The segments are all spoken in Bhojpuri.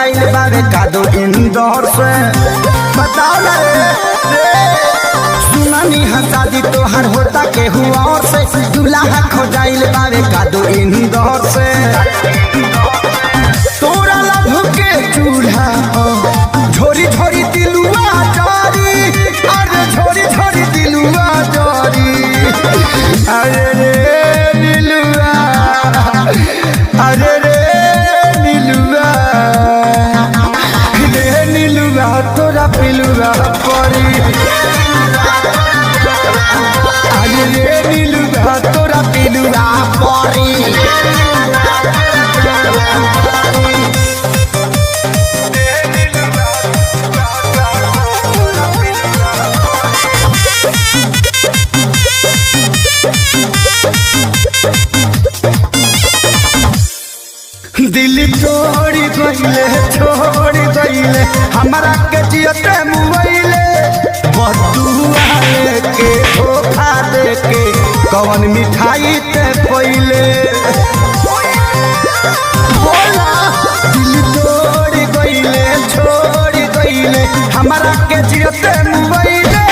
जाइल बारे कादो इंदौर से बताओ ना रे सुनानी शादी तोहर होता के हुआ और से दूल्हा खो जाइल बारे कादो इंदौर से तोरा लभ के चूल्हा झोरी झोरी दिलुआ जारी अरे झोरी झोरी दिलुआ जारी अरे रे दिलुआ अरे रे नीलुआ रे नीलुआ तोरा पिलुआ परी अरे रे नीलुआ तोरा पिलुआ परी दिल छोड़ गईले हमारा के जियते मुइले बदुआ लेके धोखा देके कवन मिठाई ते पहिले बोला दिल छोड़ गईले हमारा के जियते मुइले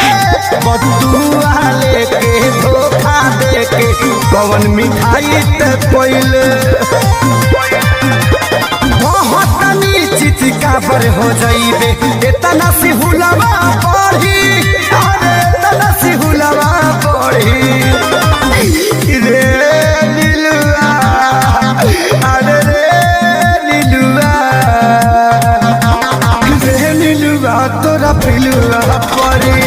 बदुआ लेके धोखा देके कवन मिठाई ते पहिले काबर हो जाइबे इतना सी हुलवा पढ़ी अरे इतना सी हुलवा पढ़ी रे नीलुआ अरे रे नीलुआ तोरा पिलुआ पढ़ी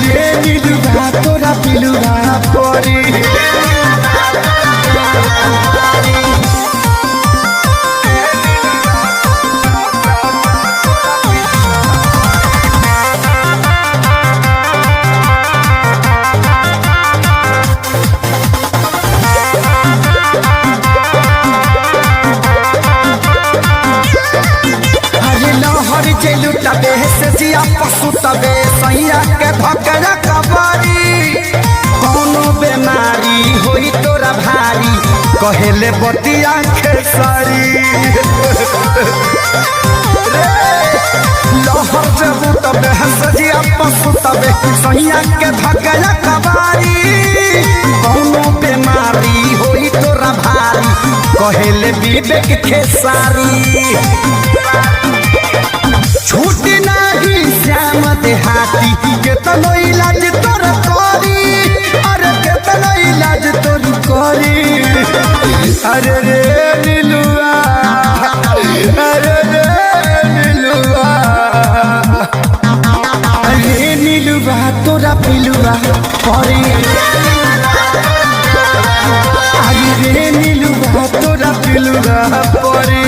रे नीलुआ तोरा पिलुआ पढ़ी तबे से जिया पशु तबे सैया के भकरा कबारी कोनो बेमारी होई तोरा भारी कहेले बतिया खेसारी लहर जबू तबे से जिया पशु तबे सैया के भकरा कबारी कोनो बेमारी होई तोरा भारी कहेले विवेक खेसारी छूटी नहीं श्याम देहाती केतनो इलाज तोर करी अरे केतनो इलाज तोर करी अरे रे नीलुआ अरे रे नीलुआ अरे नीलुआ तोरा पिलुआ परी अरे रे नीलुआ तोरा पिलुआ परी